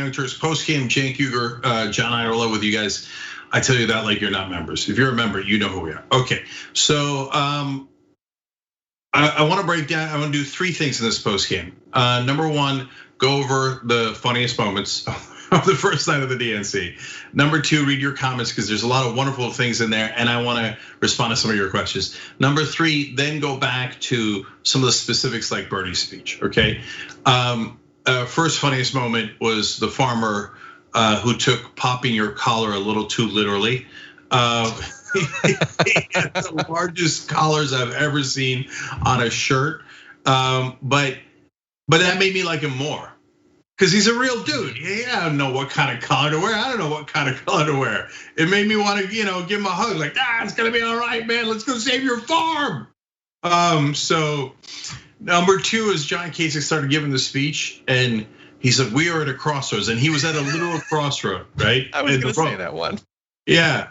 Managers post-game. Cenk, Uygur, John Iadarola with you guys. I tell you that like you're not members. If you're a member, you know who we are. Okay, so I want to break down. I want to do 3 things in this post-game. Number 1, go over the funniest moments of the first night of the DNC. Number 2, read your comments because there's a lot of wonderful things in there, and I want to respond to some of your questions. Number 3, then go back to some of the specifics like Bernie's speech. Okay, first funniest moment was the farmer who took popping your collar a little too literally. He had the largest collars I've ever seen on a shirt, but that made me like him more. Because he's a real dude. Yeah, I don't know what kind of collar to wear. I don't know what kind of collar to wear. It made me want to, give him a hug. Like, it's gonna be all right, man. Let's go save your farm. So number 2 is John Kasich started giving the speech, and he said, "We are at a crossroads," and he was at a literal crossroad, right? I was gonna say that one. Yeah,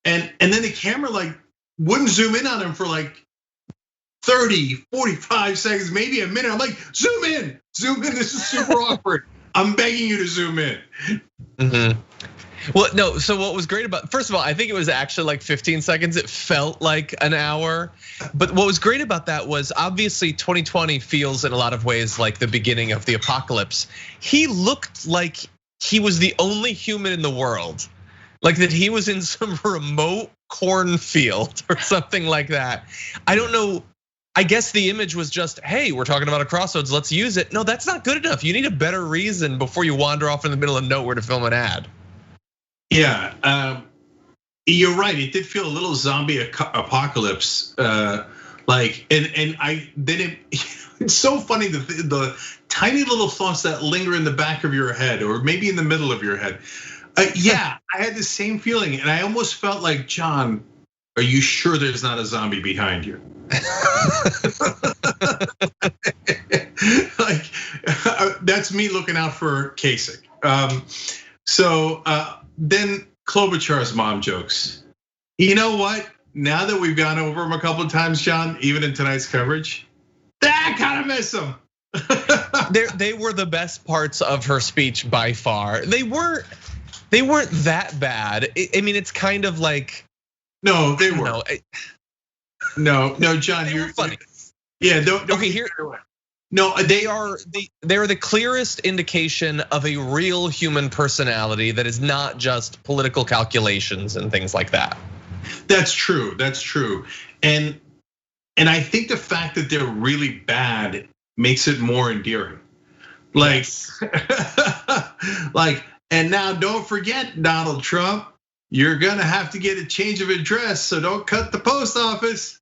and then the camera like wouldn't zoom in on him for like 30, 45 seconds, maybe a minute. I'm like, zoom in. This is super awkward. I'm begging you to zoom in. Well, no, so what was great about, first of all, I think it was actually like 15 seconds. It felt like an hour. But what was great about that was obviously 2020 feels in a lot of ways like the beginning of the apocalypse. He looked like he was the only human in the world. Like that he was in some remote cornfield or something like that. I don't know. I guess the image was just, hey, we're talking about a crossroads, let's use it. No, that's not good enough. You need a better reason before you wander off in the middle of nowhere to film an ad. Yeah, you're right. It did feel a little zombie apocalypse, like, and it's so funny the tiny little thoughts that linger in the back of your head or maybe in the middle of your head. Yeah, I had the same feeling, and I almost felt like, John, are you sure there's not a zombie behind you? Like that's me looking out for Kasich. So then Klobuchar's mom jokes. You know what? Now that we've gone over them a couple of times, John, even in tonight's coverage, I kind of miss them. They were the best parts of her speech by far. They weren't that bad. I mean, it's kind of like. No, they were. No, John, you're funny. Yeah, don't. Okay, here. No, they are the clearest indication of a real human personality that is not just political calculations and things like that. That's true. And I think the fact that they're really bad makes it more endearing. Like, and now don't forget, Donald Trump, you're gonna have to get a change of address, so don't cut the post office.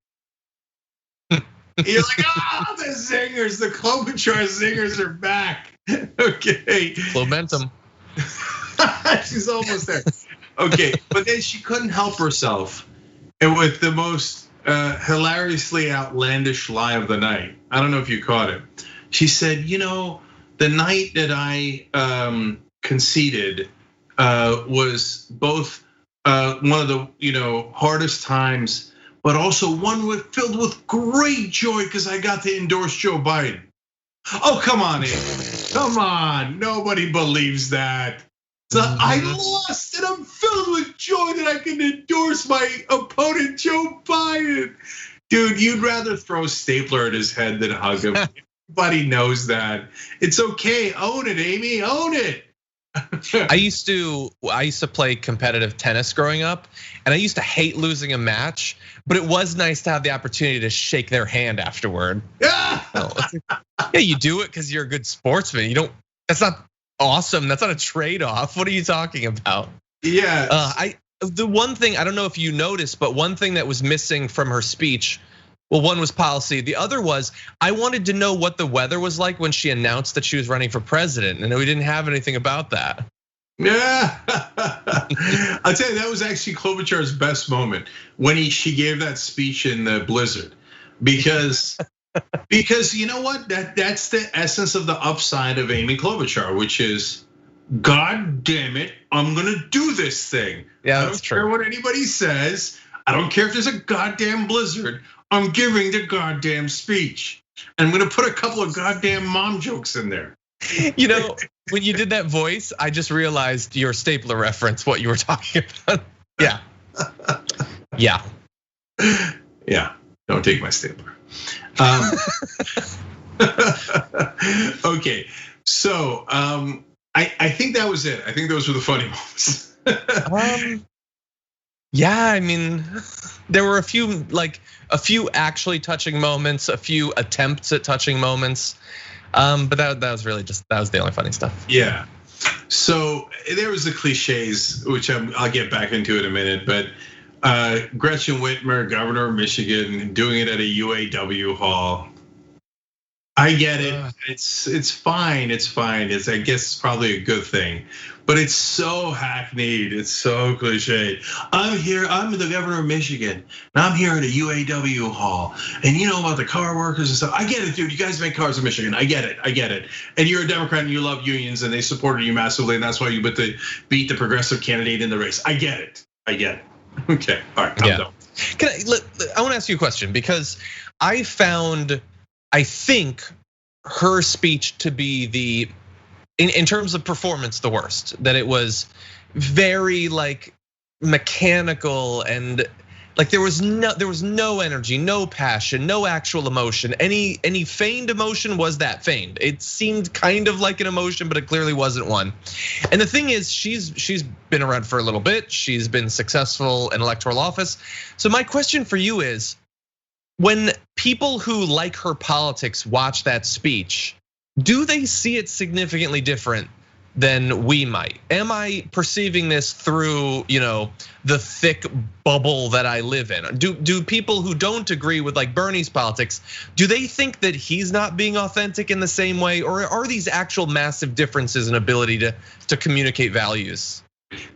You're like, the zingers, the Klobuchar zingers are back. Okay. Momentum. She's almost there. Okay, but then she couldn't help herself. And with the most hilariously outlandish lie of the night. I don't know if you caught it. She said, the night that I conceded was both one of the hardest times, but also one filled with great joy because I got to endorse Joe Biden. Oh, come on, Amy. Come on, nobody believes that. So I lost and I'm filled with joy that I can endorse my opponent, Joe Biden. Dude, you'd rather throw a stapler at his head than hug him. Everybody knows that. It's okay, own it, Amy, own it. I used to play competitive tennis growing up, and I used to hate losing a match, but it was nice to have the opportunity to shake their hand afterward. Yeah, you do it because you're a good sportsman. That's not awesome. That's not a trade-off. What are you talking about? Yeah. The one thing, I don't know if you noticed, but one thing that was missing from her speech, well, one was policy. The other was, I wanted to know what the weather was like when she announced that she was running for president, and we didn't have anything about that. Yeah, I'll tell you, that was actually Klobuchar's best moment when she gave that speech in the blizzard, because you know what? That's the essence of the upside of Amy Klobuchar, which is, God damn it, I'm gonna do this thing. Yeah, that's true. I don't care what anybody says. I don't care if there's a goddamn blizzard. I'm giving the goddamn speech. And I'm gonna put a couple of goddamn mom jokes in there. You know, when you did that voice, I just realized your stapler reference, what you were talking about. Yeah. Yeah. Yeah. Don't take my stapler. Okay. So I think that was it. I think those were the funny moments. Yeah, I mean, there were a few actually touching moments, a few attempts at touching moments. But that was really that was the only funny stuff. Yeah. So there was the cliches, which I'll get back into in a minute, but Gretchen Whitmer, governor of Michigan, doing it at a UAW hall. I get it. It's fine. It's fine. I guess it's probably a good thing, but it's so hackneyed. It's so cliche. I'm here. I'm the governor of Michigan, and I'm here at a UAW hall. And you know about the car workers and stuff. I get it, dude. You guys make cars in Michigan. I get it. I get it. And you're a Democrat and you love unions, and they supported you massively, and that's why you beat the progressive candidate in the race. I get it. I get it. Okay. All right. I'm done. I want to ask you a question because I think her speech to be in terms of performance, the worst. That it was very like mechanical and like there was no energy, no passion, no actual emotion. Any feigned emotion was that feigned. It seemed kind of like an emotion, but it clearly wasn't one. And the thing is, she's been around for a little bit. She's been successful in electoral office. So my question for you is, when people who like her politics watch that speech, do they see it significantly different than we might? Am I perceiving this through, the thick bubble that I live in? Do people who don't agree with like Bernie's politics, do they think that he's not being authentic in the same way? Or are these actual massive differences in ability to communicate values?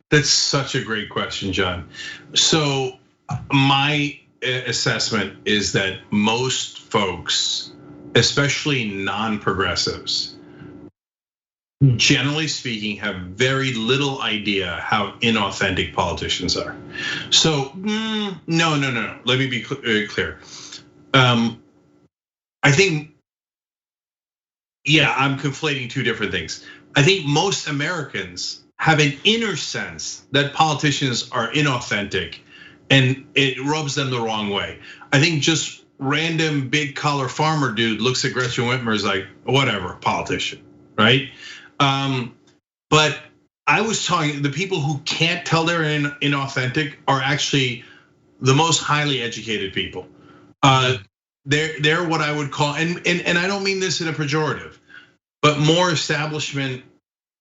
That's such a great question, John. So my assessment is that most folks, especially non-progressives, generally speaking, have very little idea how inauthentic politicians are. So no. Let me be clear. I think, I'm conflating two different things. I think most Americans have an inner sense that politicians are inauthentic and it rubs them the wrong way. I think just random big collar farmer dude looks at Gretchen Whitmer is like, whatever, politician, right? But I was talking, the people who can't tell they're inauthentic are actually the most highly educated people. They're what I would call, and I don't mean this in a pejorative, but more establishment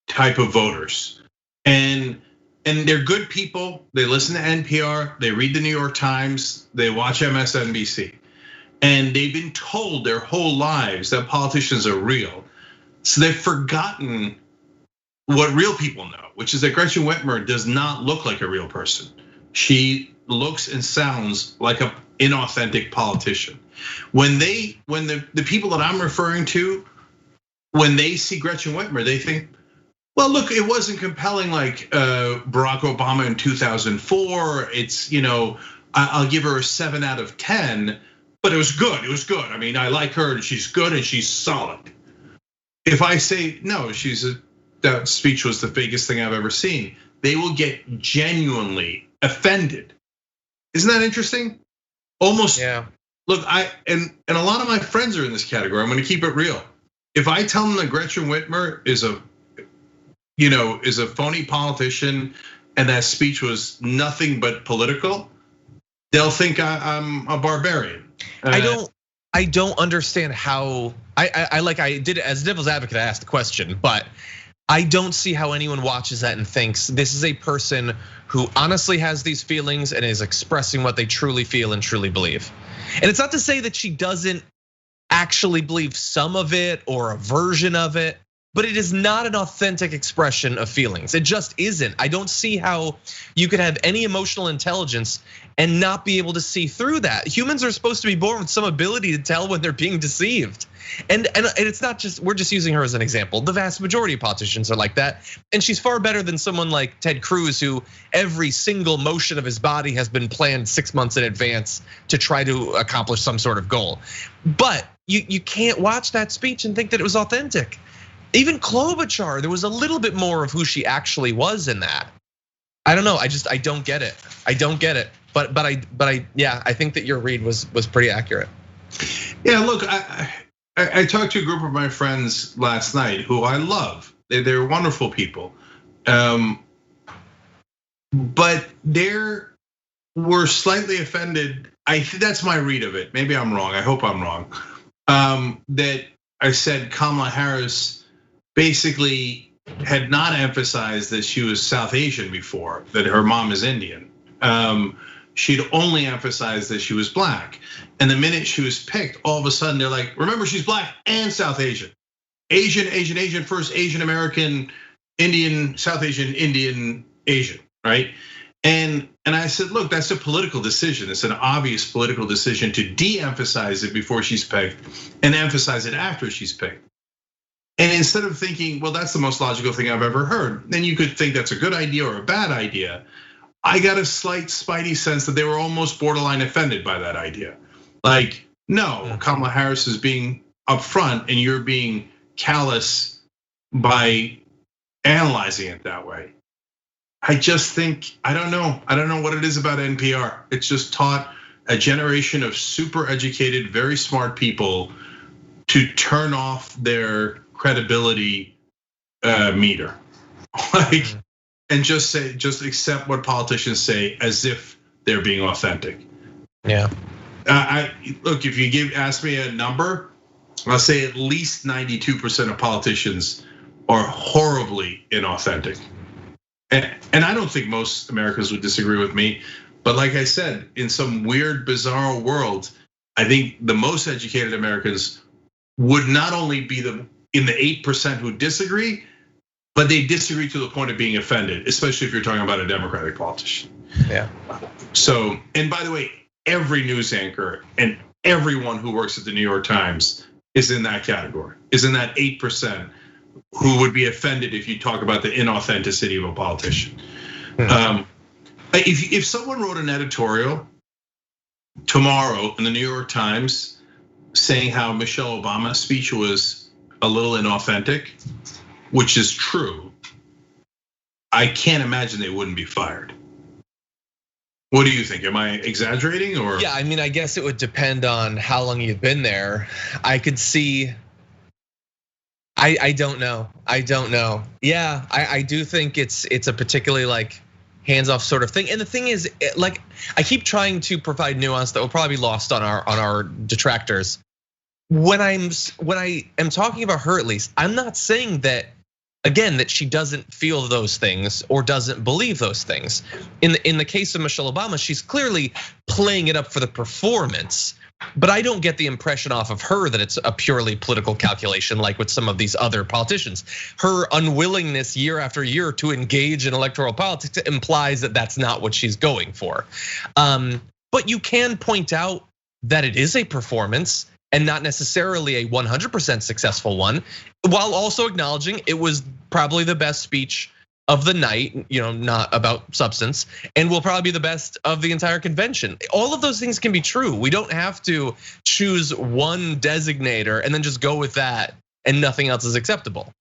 type of voters. And they're good people. They listen to NPR, they read the New York Times, they watch MSNBC. And they've been told their whole lives that politicians are real. So they've forgotten what real people know, which is that Gretchen Whitmer does not look like a real person. She looks and sounds like an inauthentic politician. When the people that I'm referring to, when they see Gretchen Whitmer, they think, well, look, it wasn't compelling like Barack Obama in 2004. It's, I'll give her a 7 out of 10, but it was good. It was good. I mean, I like her and she's good and she's solid. If I say, no, that speech was the fakest thing I've ever seen, they will get genuinely offended. Isn't that interesting? Almost. Yeah. Look, and a lot of my friends are in this category. I'm going to keep it real. If I tell them that Gretchen Whitmer is a phony politician and that speech was nothing but political, they'll think I'm a barbarian. I don't understand how I did as devil's advocate. I asked the question, but I don't see how anyone watches that and thinks this is a person who honestly has these feelings and is expressing what they truly feel and truly believe. And it's not to say that she doesn't actually believe some of it or a version of it, but it is not an authentic expression of feelings. It just isn't. I don't see how you could have any emotional intelligence and not be able to see through that. Humans are supposed to be born with some ability to tell when they're being deceived. And it's not just, we're just using her as an example. The vast majority of politicians are like that. And she's far better than someone like Ted Cruz, who every single motion of his body has been planned 6 months in advance to try to accomplish some sort of goal. But you can't watch that speech and think that it was authentic. Even Klobuchar, there was a little bit more of who she actually was in that. I don't know. I don't get it. I don't get it. But I think that your read was pretty accurate. Yeah, look, I talked to a group of my friends last night who I love. They're wonderful people, but they were slightly offended. That's my read of it. Maybe I'm wrong. I hope I'm wrong. That I said Kamala Harris basically had not emphasized that she was South Asian before, that her mom is Indian. She'd only emphasized that she was black. And the minute she was picked, all of a sudden they're like, remember, she's black and South Asian. Asian, first Asian American, Indian, South Asian, Indian, Asian, right? And I said, look, that's a political decision. It's an obvious political decision to de-emphasize it before she's picked and emphasize it after she's picked. And instead of thinking, well, that's the most logical thing I've ever heard, then you could think that's a good idea or a bad idea. I got a slight spidey sense that they were almost borderline offended by that idea. Like, no, Kamala Harris is being upfront and you're being callous by analyzing it that way. I just think, I don't know what it is about NPR. It's just taught a generation of super educated, very smart people to turn off their credibility meter. Like, and just accept what politicians say as if they're being authentic. Yeah. Look, if you ask me a number, I'll say at least 92% of politicians are horribly inauthentic. And I don't think most Americans would disagree with me. But like I said, in some weird, bizarre world, I think the most educated Americans would not only be in the 8% who disagree, but they disagree to the point of being offended, especially if you're talking about a Democratic politician. Yeah. So, and by the way, every news anchor and everyone who works at the New York Times is in that category, is in that 8% who would be offended if you talk about the inauthenticity of a politician. If someone wrote an editorial tomorrow in the New York Times saying how Michelle Obama's speech was a little inauthentic, which is true, I can't imagine they wouldn't be fired. What do you think? Am I exaggerating or? Yeah, I mean, I guess it would depend on how long you've been there. I could see. I don't know. Yeah, I do think it's a particularly like hands-off sort of thing. And the thing is, like, I keep trying to provide nuance that will probably be lost on our detractors. When I am talking about her, at least, I'm not saying that, again, that she doesn't feel those things or doesn't believe those things. In the case of Michelle Obama, she's clearly playing it up for the performance. But I don't get the impression off of her that it's a purely political calculation like with some of these other politicians. Her unwillingness year after year to engage in electoral politics implies that that's not what she's going for. But you can point out that it is a performance and not necessarily a 100% successful one, while also acknowledging it was probably the best speech of the night, not about substance, and will probably be the best of the entire convention. All of those things can be true. We don't have to choose one designator and then just go with that and nothing else is acceptable.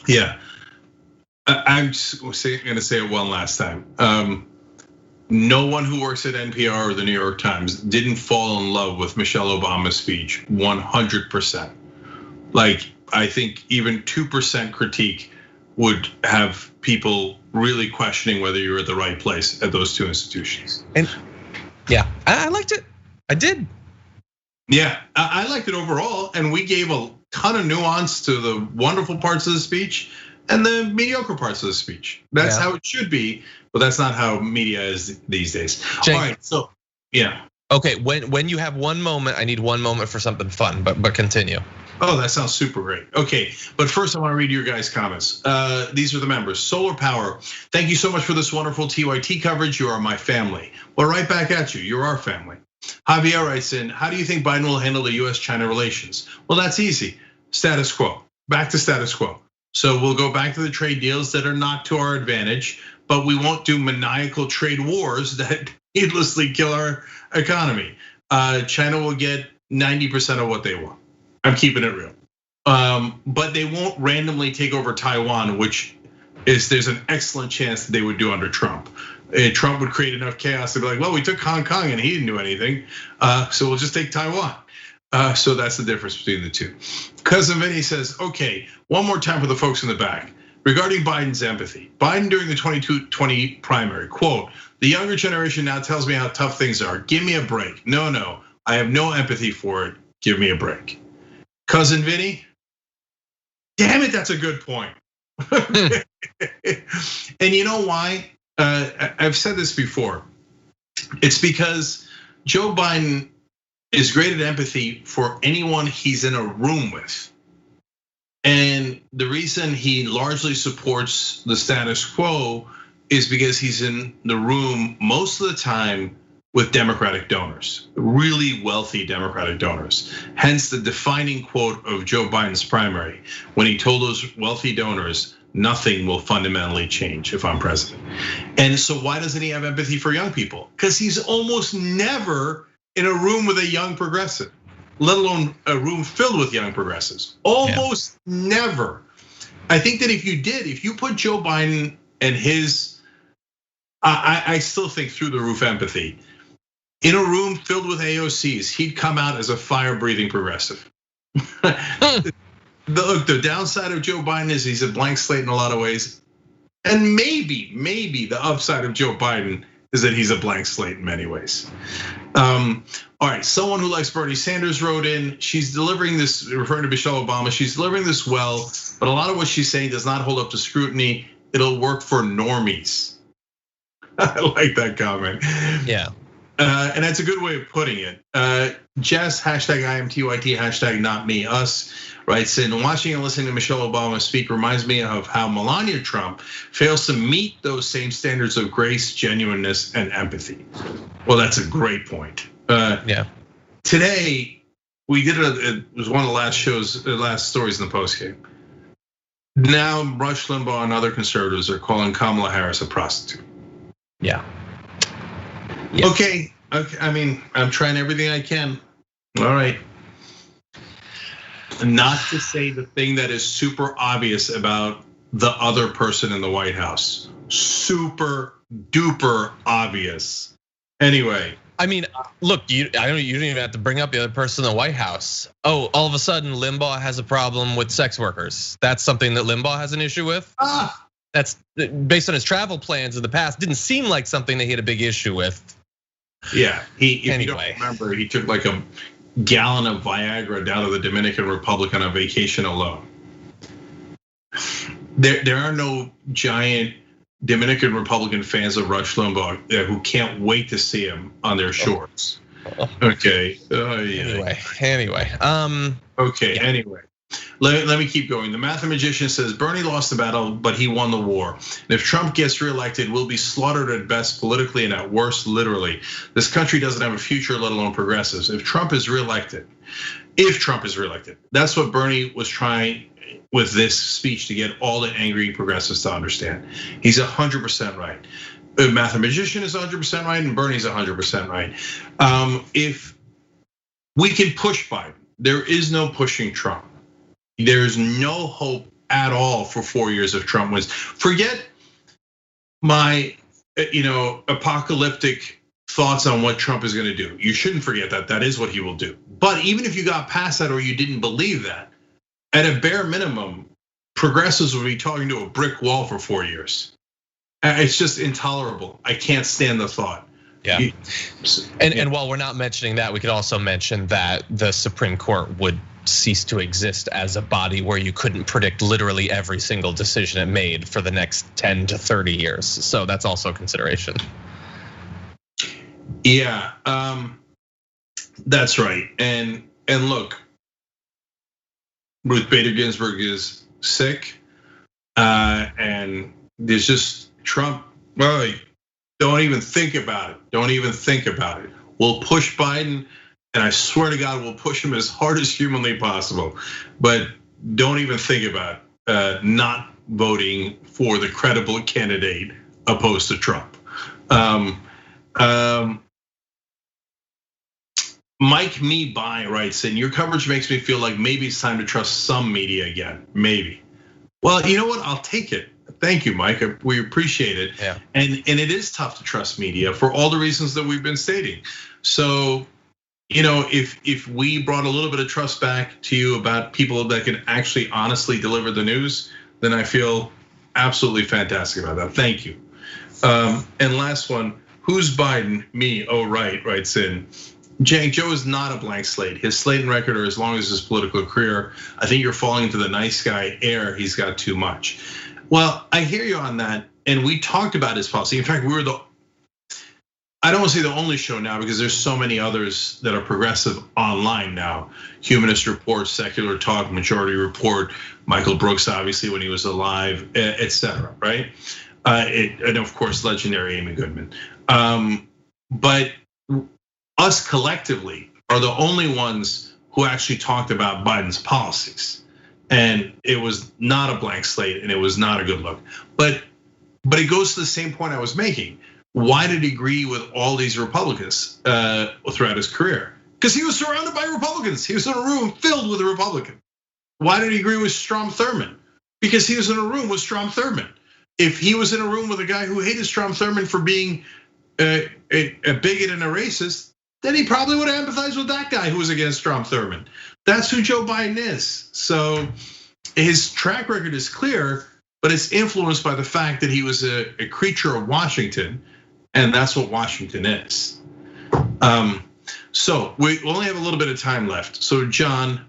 Yeah, I'm just gonna say it one last time. No one who works at NPR or the New York Times didn't fall in love with Michelle Obama's speech 100%. Like, I think even 2% critique would have people really questioning whether you're at the right place at those two institutions. And yeah, I liked it. I did. Yeah, I liked it overall, and we gave a ton of nuance to the wonderful parts of the speech and the mediocre parts of the speech. That's how it should be, but that's not how media is these days. Cenk, all right, so yeah. Okay, when you have one moment, I need one moment for something fun, but continue. Oh, that sounds super great. Okay, but first I want to read your guys' comments. These are the members. Solar Power, thank you so much for this wonderful TYT coverage. You are my family. Well, right back at you. You're our family. Javier writes in, how do you think Biden will handle the US-China relations? Well, that's easy. Status quo. Back to status quo. So we'll go back to the trade deals that are not to our advantage, but we won't do maniacal trade wars that needlessly kill our economy. China will get 90% of what they want. I'm keeping it real. But they won't randomly take over Taiwan, which there's an excellent chance that they would do under Trump. Trump would create enough chaos to be like, well, we took Hong Kong and he didn't do anything, so we'll just take Taiwan. So that's the difference between the two. Cousin Bennie says, okay, one more time for the folks in the back. Regarding Biden's empathy, Biden during the 2020 primary, quote, the younger generation now tells me how tough things are. Give me a break. No, I have no empathy for it. Give me a break. Cousin Vinny, damn it, that's a good point. And you know why? I've said this before. It's because Joe Biden is great at empathy for anyone he's in a room with. And the reason he largely supports the status quo is because he's in the room most of the time with Democratic donors, really wealthy Democratic donors. Hence the defining quote of Joe Biden's primary when he told those wealthy donors, nothing will fundamentally change if I'm president. And so why doesn't he have empathy for young people? Because he's almost never in a room with a young progressive, let alone a room filled with young progressives. Almost never. I think that if you put Joe Biden and his, I still think through the roof empathy, in a room filled with AOCs, he'd come out as a fire-breathing progressive. The downside of Joe Biden is he's a blank slate in a lot of ways. And maybe the upside of Joe Biden is that he's a blank slate in many ways. All right, someone who likes Bernie Sanders wrote in, she's delivering this, referring to Michelle Obama, she's delivering this well, but a lot of what she's saying does not hold up to scrutiny. It'll work for normies. I like that comment. Yeah. And that's a good way of putting it. Jess, hashtag IMTYT, hashtag not me, us, writes in, watching and listening to Michelle Obama speak reminds me of how Melania Trump fails to meet those same standards of grace, genuineness, and empathy. Well, that's a great point. Yeah. Today, we did it was one of the last stories in the post game. Now, Rush Limbaugh and other conservatives are calling Kamala Harris a prostitute. Yeah. Okay, I mean, I'm trying everything I can. All right. Not to say the thing that is super obvious about the other person in the White House. Super duper obvious. Anyway. I mean, look, you don't even have to bring up the other person in the White House. Oh, all of a sudden, Limbaugh has a problem with sex workers. That's something that Limbaugh has an issue with. That's based on his travel plans in the past. Didn't seem like something that he had a big issue with. Yeah, if you don't remember, he took like a gallon of Viagra down to the Dominican Republic on a vacation alone. There are no giant Dominican Republican fans of Rush Limbaugh who can't wait to see him on their shores. Okay. Anyway. Okay. Yeah. Anyway. Let me keep going. The mathematician says Bernie lost the battle, but he won the war. And if Trump gets reelected, we'll be slaughtered at best politically and at worst literally. This country doesn't have a future, let alone progressives. If Trump is reelected, that's what Bernie was trying with this speech to get all the angry progressives to understand. He's 100% right. The mathematician is 100% right, and Bernie's 100% right. If we can push Biden, there is no pushing Trump. There's no hope at all for 4 years if Trump wins. Forget my, apocalyptic thoughts on what Trump is going to do. You shouldn't forget that. That is what he will do. But even if you got past that or you didn't believe that, at a bare minimum, progressives will be talking to a brick wall for 4 years. It's just intolerable. I can't stand the thought. Yeah. And while we're not mentioning that, we could also mention that the Supreme Court would cease to exist as a body where you couldn't predict literally every single decision it made for the next 10 to 30 years. So that's also a consideration. Yeah, that's right. And look, Ruth Bader Ginsburg is sick, and there's just Trump. Well, don't even think about it. We'll push Biden. And I swear to God, we'll push him as hard as humanly possible. But don't even think about not voting for the credible candidate opposed to Trump. Mike Me By writes in, your coverage makes me feel like maybe it's time to trust some media again, maybe. Well, you know what, I'll take it. Thank you, Mike, we appreciate it. Yeah. And it is tough to trust media for all the reasons that we've been stating. So, if we brought a little bit of trust back to you about people that can actually honestly deliver the news, then I feel absolutely fantastic about that, thank you. And last one, who's Biden? Me, oh right, writes in. Cenk, Joe is not a blank slate. His slate and record are as long as his political career. I think you're falling into the nice guy air. He's got too much. Well, I hear you on that. And we talked about his policy. In fact, we were I don't want to say the only show now because there's so many others that are progressive online now. Humanist Report, Secular Talk, Majority Report, Michael Brooks, obviously when he was alive, etc. Right? And of course, legendary Amy Goodman. But us collectively are the only ones who actually talked about Biden's policies. And it was not a blank slate and it was not a good look. But it goes to the same point I was making. Why did he agree with all these Republicans throughout his career? Because he was surrounded by Republicans. He was in a room filled with a Republican. Why did he agree with Strom Thurmond? Because he was in a room with Strom Thurmond. If he was in a room with a guy who hated Strom Thurmond for being a bigot and a racist, then he probably would have empathized with that guy who was against Strom Thurmond. That's who Joe Biden is. So his track record is clear, but it's influenced by the fact that he was a creature of Washington, and that's what Washington is. So we only have a little bit of time left. So John,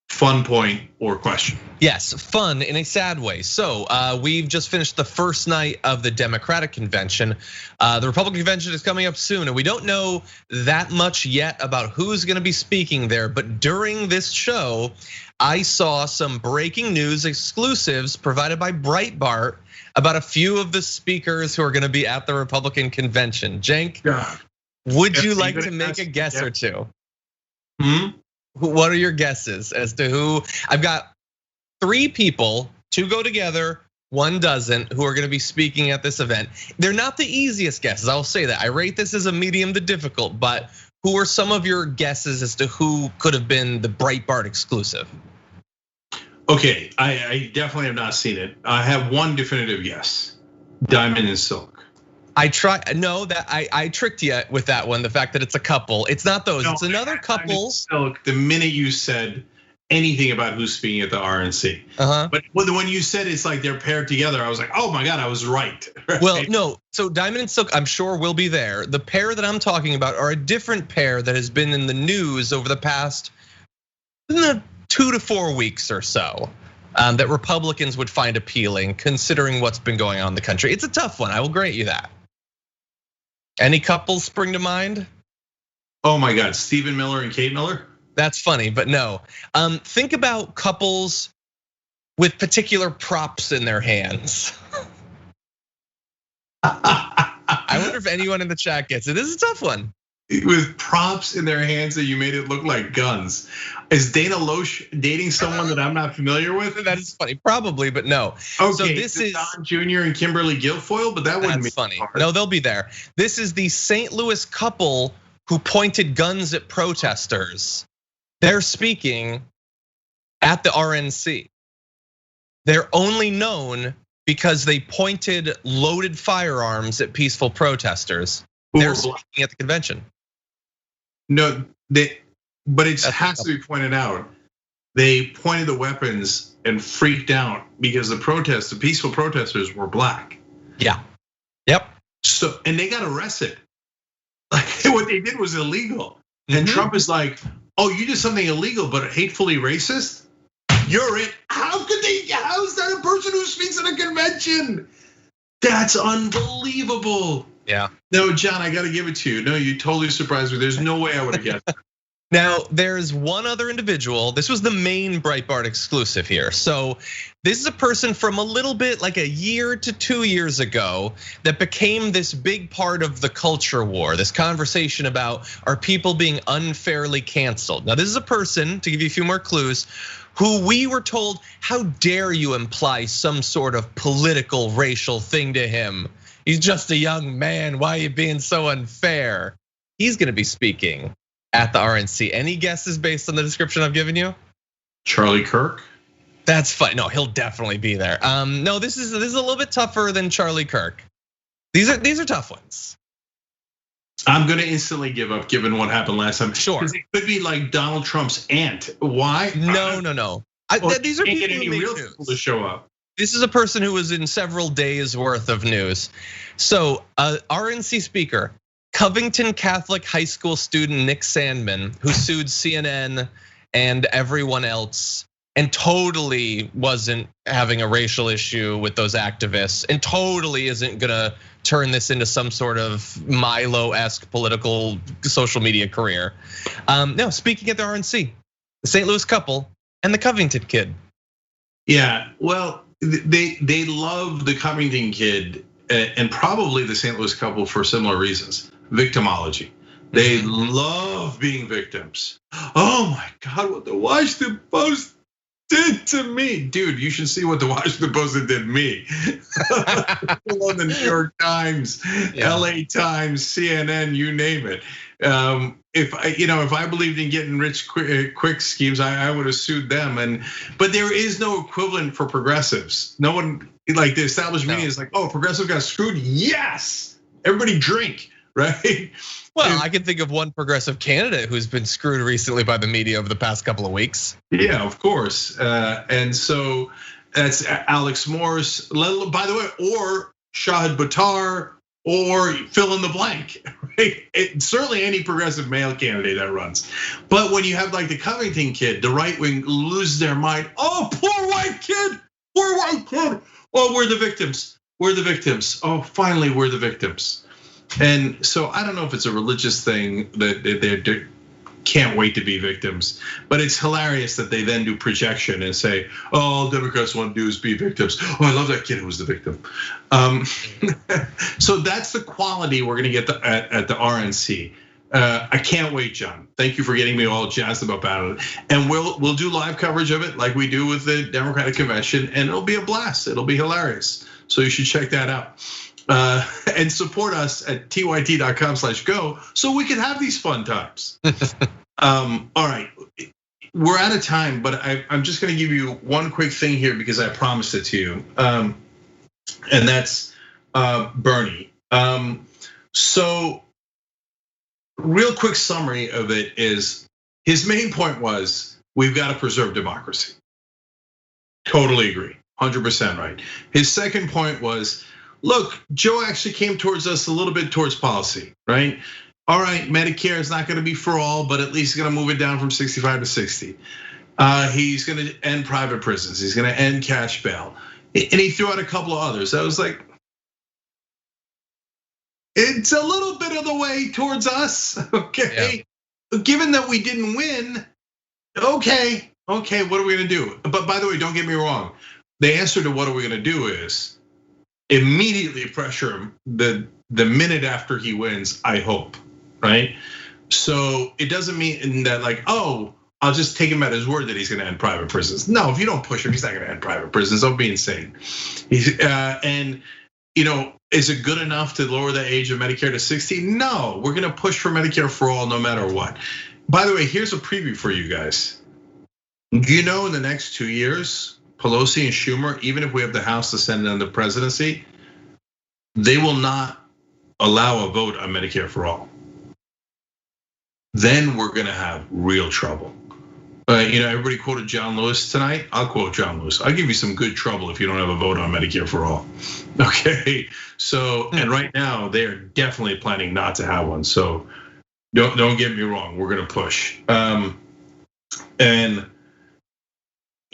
fun point or question? Yes, fun in a sad way. So we've just finished the first night of the Democratic convention. The Republican convention is coming up soon, and we don't know that much yet about who's gonna be speaking there. But during this show, I saw some breaking news exclusives provided by Breitbart about a few of the speakers who are gonna be at the Republican convention. Cenk, would you like to make a guess or two? What are your guesses as to who? I've got 3 people, 2 go together, 1 doesn't, who are gonna be speaking at this event. They're not the easiest guesses, I will say that. I rate this as a medium to difficult, but who are some of your guesses as to who could have been the Breitbart exclusive? Okay, I definitely have not seen it. I have one definitive yes, Diamond and Silk. I tricked you with that one. The fact that it's a couple, it's not those. No, it's another couple. Silk, the minute you said anything about who's speaking at the RNC, but when you said it's like they're paired together, I was like, oh my god, I was right. Well, no. So Diamond and Silk, I'm sure will be there. The pair that I'm talking about are a different pair that has been in the news over the past 2 to 4 weeks or so. That Republicans would find appealing, considering what's been going on in the country. It's a tough one. I will grant you that. Any couples spring to mind? Oh my God, Stephen Miller and Kate Miller? That's funny, but no. Think about couples with particular props in their hands. I wonder if anyone in the chat gets it. This is a tough one. With props in their hands that you made it look like guns. Is Dana Loesch dating someone that I'm not familiar with? That is funny, probably, but no. Okay, so this is Don Jr. and Kimberly Guilfoyle, but that wouldn't be funny. Hard. No, they'll be there. This is the St. Louis couple who pointed guns at protesters. They're speaking at the RNC. They're only known because they pointed loaded firearms at peaceful protesters. They're speaking at the convention. No, but it has to be pointed out. They pointed the weapons and freaked out because the peaceful protesters were black. Yeah. Yep. So, and they got arrested. Like what they did was illegal. And Trump is like, oh, you did something illegal, but hatefully racist? You're it. How is that a person who speaks at a convention? That's unbelievable. Yeah. No, John, I gotta give it to you. No, you totally surprised me. There's no way I would have guessed that. Now, there's one other individual. This was the main Breitbart exclusive here. So this is a person from a little bit like a year to 2 years ago that became this big part of the culture war, this conversation about are people being unfairly canceled. Now, this is a person, to give you a few more clues, who we were told, how dare you imply some sort of political, racial thing to him? He's just a young man, why are you being so unfair? He's gonna be speaking at the RNC. Any guesses based on the description I've given you? Charlie Kirk? That's fine. No, he'll definitely be there. No, this is a little bit tougher than Charlie Kirk. These are tough ones. I'm gonna instantly give up given what happened last time. Sure. Because it could be like Donald Trump's aunt. Why? No. These are people get any who make real news. people to show up. This is a person who was in several days worth of news. So RNC speaker, Covington Catholic high school student Nick Sandman, who sued CNN and everyone else and totally wasn't having a racial issue with those activists and totally isn't gonna turn this into some sort of Milo-esque political social media career. No, speaking at the RNC, the St. Louis couple and the Covington kid. Yeah, well, they love the Covington kid and probably the St. Louis couple for similar reasons. Victimology. They love being victims. Oh my God, what the Washington Post did to me. Dude, you should see what the Washington Post did to me. The New York Times, LA Times, CNN, you name it. If I believed in getting rich quick schemes, I would have sued them. But there is no equivalent for progressives. No one, like the established media is like, oh, progressive got screwed. Yes, everybody drink, right? Well, I can think of one progressive candidate who's been screwed recently by the media over the past couple of weeks. Yeah, of course. And so that's Alex Morse, by the way, or Shahid Buttar, or fill in the blank. Right? Certainly any progressive male candidate that runs. But when you have like the Covington kid, the right wing lose their mind. Oh, poor white kid, poor white kid. Oh, we're the victims. We're the victims. Oh, finally, we're the victims. And so I don't know if it's a religious thing that they can't wait to be victims, but it's hilarious that they then do projection and say, oh, all Democrats want to do is be victims. Oh, I love that kid who was the victim. So that's the quality we're gonna get at the RNC. I can't wait, John. Thank you for getting me all jazzed about it. And we'll do live coverage of it like we do with the Democratic Convention, and it'll be a blast. It'll be hilarious. So you should check that out. And support us at tyt.com/go so we can have these fun times. All right, we're out of time, but I'm just gonna give you one quick thing here because I promised it to you. And that's Bernie. So real quick summary of it is his main point was we've got to preserve democracy. Totally agree, 100% right. His second point was, look, Joe actually came towards us a little bit towards policy, right? All right, Medicare is not gonna be for all, but at least he's gonna move it down from 65 to 60. He's gonna end private prisons. He's gonna end cash bail. And he threw out a couple of others. I was like, it's a little bit of the way towards us, okay? Yeah. Given that we didn't win, okay, what are we gonna do? But by the way, don't get me wrong. The answer to what are we gonna do is immediately pressure him the minute after he wins, I hope, right? So it doesn't mean that like, oh, I'll just take him at his word that he's gonna end private prisons. No, if you don't push him, he's not gonna end private prisons. Don't be insane. And is it good enough to lower the age of Medicare to 60? No, we're gonna push for Medicare for all no matter what. By the way, here's a preview for you guys. You know, in the next 2 years, Pelosi and Schumer, even if we have the House, the Senate, and the presidency, they will not allow a vote on Medicare for all. Then we're gonna have real trouble. Everybody quoted John Lewis tonight. I'll quote John Lewis. I'll give you some good trouble if you don't have a vote on Medicare for all. Okay, so and right now they are definitely planning not to have one. So don't get me wrong, we're gonna push.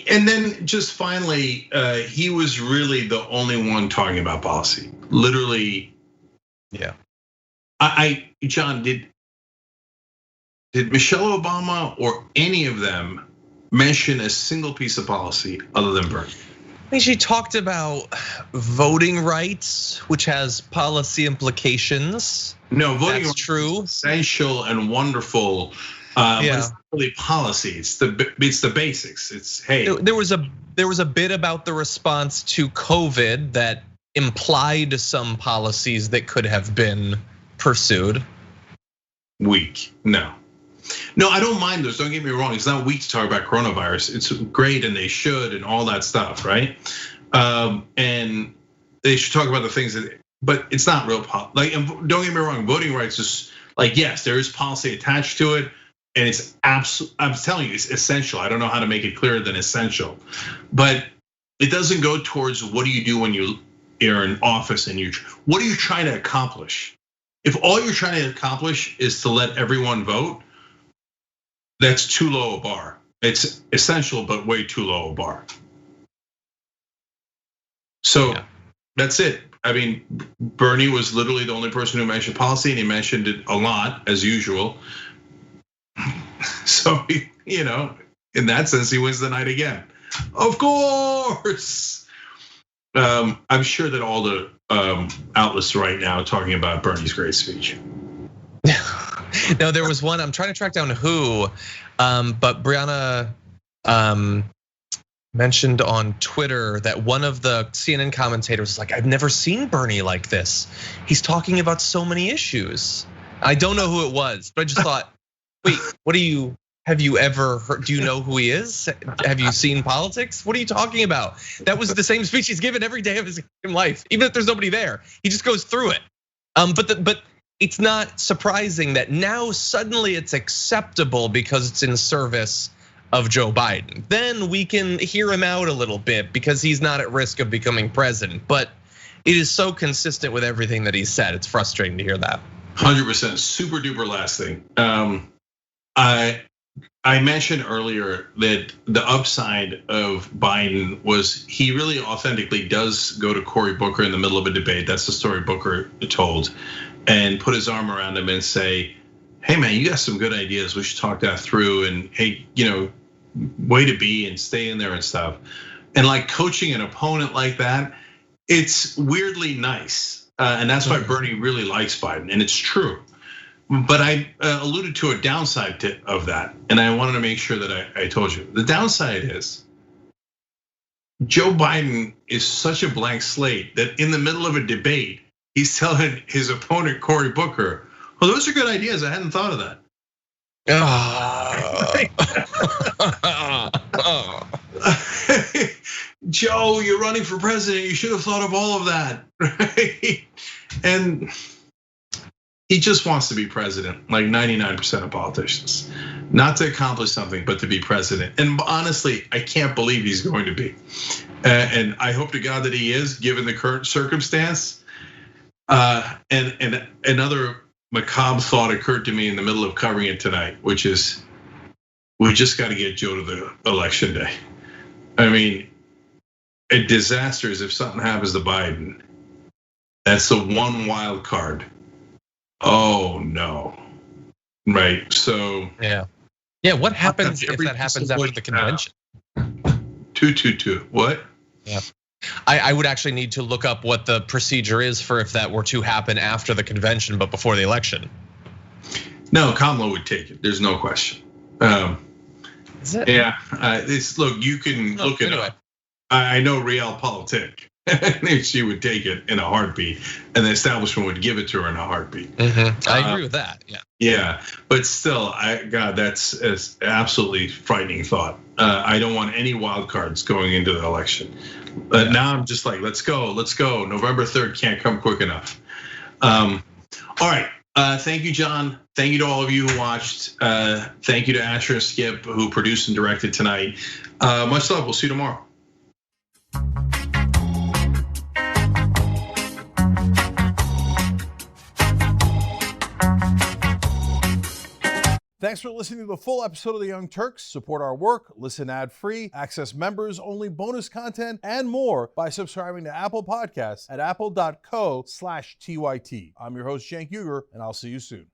And then just finally, he was really the only one talking about policy. Literally, yeah. John, did Michelle Obama or any of them mention a single piece of policy other than Bernie? I think she talked about voting rights, which has policy implications. No, voting rights true. Is essential and wonderful. But it's not really policy. It's the basics. It's hey. There was a bit about the response to COVID that implied some policies that could have been pursued. Weak. No. No, I don't mind those. Don't get me wrong. It's not weak to talk about coronavirus. It's great, and they should, and all that stuff, right? And they should talk about the things that, but it's not real like. And don't get me wrong. Voting rights is like, yes, there is policy attached to it, and it's absolute. I'm telling you, it's essential. I don't know how to make it clearer than essential, but it doesn't go towards what do you do when you're in office and what are you trying to accomplish? If all you're trying to accomplish is to let everyone vote, that's too low a bar. It's essential, but way too low a bar. So that's it. I mean, Bernie was literally the only person who mentioned policy, and he mentioned it a lot, as usual. So, in that sense, he wins the night again. Of course. I'm sure that all the outlets right now are talking about Bernie's great speech. No, there was one, I'm trying to track down who, but Brianna mentioned on Twitter that one of the CNN commentators was like, I've never seen Bernie like this. He's talking about so many issues. I don't know who it was, but I just thought, wait, have you ever heard, do you know who he is? Have you seen politics? What are you talking about? That was the same speech he's given every day of his life, even if there's nobody there. He just goes through it. But it's not surprising that now suddenly it's acceptable because it's in service of Joe Biden. Then we can hear him out a little bit because he's not at risk of becoming president. But it is so consistent with everything that he said. It's frustrating to hear that. 100%, super duper last thing. I mentioned earlier that the upside of Biden was he really authentically does go to Cory Booker in the middle of a debate. That's the story Booker told, and put his arm around him and say, hey man, you got some good ideas. We should talk that through, and hey, way to be and stay in there and stuff. And like coaching an opponent like that, it's weirdly nice. And that's why Bernie really likes Biden, and it's true. But I alluded to a downside of that, and I wanted to make sure that I told you. The downside is Joe Biden is such a blank slate that in the middle of a debate, he's telling his opponent, Cory Booker, well, those are good ideas. I hadn't thought of that. Joe, you're running for president. You should have thought of all of that, right? And he just wants to be president, like 99% of politicians. Not to accomplish something, but to be president. And honestly, I can't believe he's going to be. And I hope to God that he is, given the current circumstance. And another macabre thought occurred to me in the middle of covering it tonight, which is we just got to get Joe to the election day. I mean, a disaster is if something happens to Biden. That's the one wild card. Oh no, right? So yeah. What happens if that happens after the convention? 222. What? Yeah. I would actually need to look up what the procedure is for if that were to happen after the convention, but before the election. No, Kamala would take it. There's no question. Is it? Yeah. Look, you can look it up. I know realpolitik. She would take it in a heartbeat, and the establishment would give it to her in a heartbeat. I agree with that. Yeah. Yeah, but still, God, that's an absolutely frightening thought. I don't want any wild cards going into the election. But now I'm just like, let's go. November 3rd can't come quick enough. All right. Thank you, John. Thank you to all of you who watched. Thank you to Asher and Skip who produced and directed tonight. Much love. We'll see you tomorrow. Thanks for listening to the full episode of The Young Turks. Support our work, listen ad-free, access members-only bonus content, and more by subscribing to Apple Podcasts at apple.co/TYT. I'm your host, Cenk, and I'll see you soon.